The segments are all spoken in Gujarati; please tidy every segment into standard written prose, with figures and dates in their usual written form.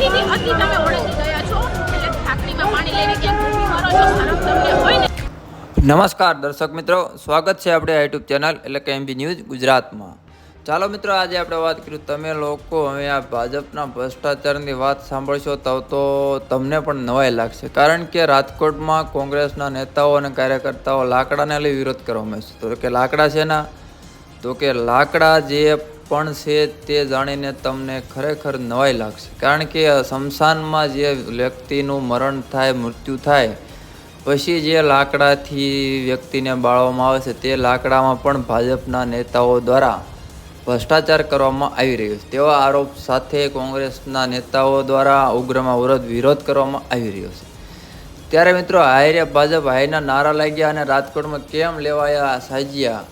અતિથી અતિ તમે ઓળંગી ગયા છો એટલે ઢાંકણીમાં પાણી લઈને ક્યાંક ડૂબી મરો છો, શરમ તમને હોય ને. નમસ્કાર દર્શક મિત્રો, સ્વાગત છે આપણે યુટ્યુબ ચેનલ એટલે કે એમબી ન્યૂઝ ગુજરાતમાં. ચાલો મિત્રો, આજે આપણે વાત કરીશું, તમે લોકો હવે આ ભાજપના ભ્રષ્ટાચારની વાત સાંભળશો તો તમને પણ નવાઈ લાગશે. કારણ કે રાજકોટમાં કોંગ્રેસના નેતાઓ અને કાર્યકર્તાઓ લાકડાને લઈ વિરોધ કરવામાં આવશે. તો કે લાકડા છે ના, તો કે લાકડા જે પણ છે તે જાણીને તમને ખરેખર નવાઈ લાગશે. કારણ કે સ્મશાનમાં જે વ્યક્તિનું મરણ થાય, મૃત્યુ થાય, પછી જે લાકડાથી વ્યક્તિને બાળવામાં આવે છે તે લાકડામાં પણ ભાજપના નેતાઓ દ્વારા ભ્રષ્ટાચાર કરવામાં આવી રહ્યો છે તેવા આરોપ સાથે કોંગ્રેસના નેતાઓ દ્વારા ઉગ્રમાં વિરોધ કરવામાં આવી રહ્યો છે. ત્યારે મિત્રો, હાયરે ભાજપ હાયના નારા લાગ્યા અને રાજકોટમાં કેમ લેવાયા સાજ્યા,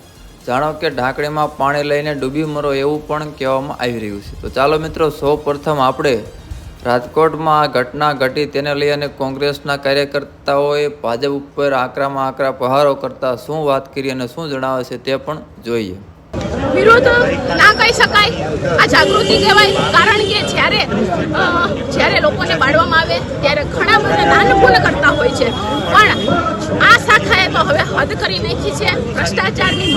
જાણો કે ઢાંકણીમાં પાણી લઈને ડૂબી મરો એવું પણ કહેવામાં આવી રહ્યું છે. તો ચાલો મિત્રો, સૌ પ્રથમ આપણે રાજકોટમાં આ ઘટના ઘટી તેને લઈ અને કોંગ્રેસના કાર્યકર્તાઓએ ભાજપ ઉપર આકરામાં આકરા પ્રહારો કરતા શું વાત કરી અને શું જણાવે છે તે પણ જોઈએ. વિરોધ ના કહી શકાય, આ જાગૃતિ કહેવાય. કારણ કે જ્યારે લોકોને બાળવામાં આવે ત્યારે ઘણા બધા દાન પુણ્ય કરતા હોય છે, પણ આ શાખાએ તો હવે હદ કરી નાખી છે. ભ્રષ્ટાચારની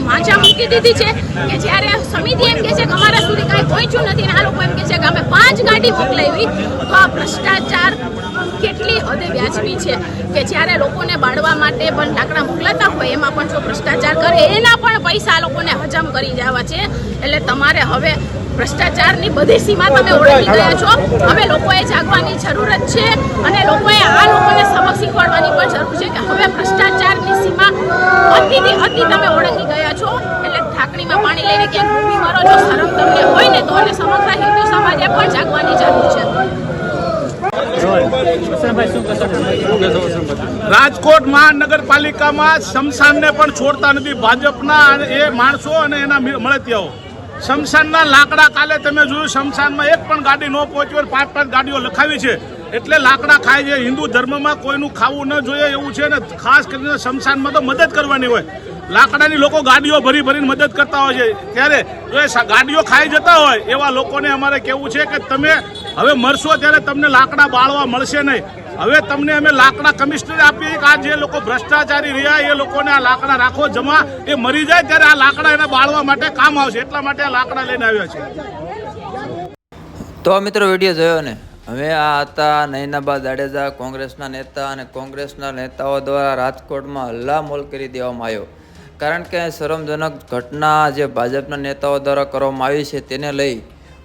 માંચા મૂકી દીધી છે કે જ્યારે સમિતિ એમ કહે છે કે અમારા સુધી કાંઈ પહોંચ્યું નથી ને આ લોકો એમ કહે છે કે અમે 5 ગાડી મોકલાવી, તો આ ભ્રષ્ટાચાર કેટલી હદે વ્યાજબી છે કે જ્યારે લોકોને બાળવા માટે પણ લાકડા મોકલાતા હોય એમાં પણ જો ભ્રષ્ટાચાર કરે એના પણ પૈસા લોકોને હજમ કરી જવા છે. એટલે તમારે હવે ભ્રષ્ટાચારની બધી સીમા તમે ઓળંગી ગયા છો. હવે લોકોએ જાગવાની જરૂરત છે અને લોકોએ આ લોકોને સબક શીખવાડવાની પણ જરૂર છે કે હવે ભ્રષ્ટાચારની સીમા અતિથી અતિ તમે ઓળંગી ગયા છો એટલે ઢાંકણીમાં પાણી લઈને ક્યાંક ડૂબી મરો છો, શરમ તમને હોય ને તો અને સમગ્ર હિન્દુ સમાજે પણ જાગવાની જરૂર છે. રાજકોટ મહાનગરપાલિકામાં સ્મશાનને પણ છોડતા નથી ભાજપના એ માણસો અને એના મળતિયાઓ. સ્મશાનના લાકડા કાલે તમે જોયું, સ્મશાનમાં એક પણ ગાડી ન પહોંચી હોય, 5 ગાડીઓ લખાવી છે. એટલે લાકડા ખાય છે. હિન્દુ ધર્મમાં કોઈનું ખાવું ન જોઈએ એવું છે ને. ખાસ કરીને સ્મશાનમાં તો મદદ કરવાની હોય. લાકડાની લોકો ગાડીઓ ભરીને મદદ કરતા હોય છે. ત્યારે જો એ ગાડીઓ ખાઈ જતા હોય એવા લોકોને અમારે કહેવું છે કે તમે હવે મરશો ત્યારે તમને લાકડા બાળવા મળશે નહીં. હવે તમને અમે લાકડા કમિશનર આપીએ કે આ જે લોકો ભ્રષ્ટાચારી રહ્યા એ લોકોને આ લાકડા રાખો જમા, એ મરી જાય ત્યારે આ લાકડા એને બાળવા માટે કામ આવશે. એટલા માટે આ લાકડા લઈને આવ્યા છે. તો મિત્રો, વિડીયો જોયો ને. હવે આ હતા નયનાબા જાડેજા, કોંગ્રેસના નેતા, અને કોંગ્રેસના નેતાઓ દ્વારા રાજકોટમાં હલ્લામોલ કરી દેવામાં આવ્યો. કારણ કે શરમજનક ઘટના જે ભાજપના નેતાઓ દ્વારા કરવામાં આવી છે તેને લઈ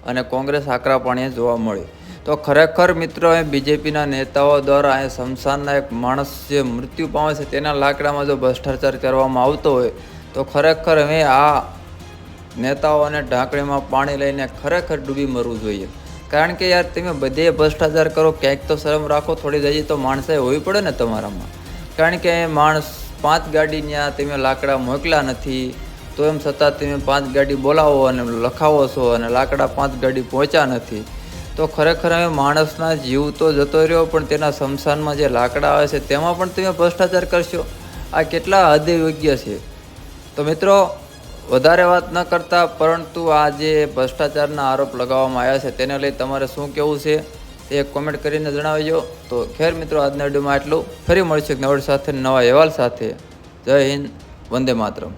અને કોંગ્રેસ આકરા પાણીએ જોવા મળી. તો ખરેખર મિત્રો, બીજેપીના નેતાઓ દ્વારા અહીં સ્મશાનના એક માણસ જે મૃત્યુ પામે છે તેના લાકડામાં જો ભ્રષ્ટાચાર કરવામાં આવતો હોય તો ખરેખર હવે આ નેતાઓને ઢાંકણીમાં પાણી લઈને ખરેખર ડૂબી મરવું જોઈએ. કારણ કે યાર, તમે બધે ભ્રષ્ટાચાર કરો, ક્યાંક તો શરમ રાખો થોડી. જજી તો માણસે હોવી પડે ને તમારામાં. કારણ કે માણસ 5 ગાડી ત્યાં તમે લાકડા મોકલ્યા નથી, તો એમ છતાં તમે 5 ગાડી બોલાવો અને લખાવો છો અને લાકડા 5 ગાડી પહોંચ્યા નથી, તો ખરેખર હવે માણસના જીવ તો જતો રહ્યો, પણ તેના સ્મશાનમાં જે લાકડા આવે છે તેમાં પણ તમે ભ્રષ્ટાચાર કરશો. આ કેટલા હદે યોગ્ય છે. તો મિત્રો, વધારે વાત ન કરતા, પરંતુ આ જે ભ્રષ્ટાચારના આરોપ લગાવવામાં આવ્યા છે તેને લઈ તમારે શું કહેવું છે તે કોમેન્ટ કરીને જણાવજો. તો ખેર મિત્રો, આજના વિડીયોમાં આટલું. ફરી મળીશું એક નવા સાથે, નવા અહેવાલ સાથે. જય હિન્દ, વંદે માતરમ.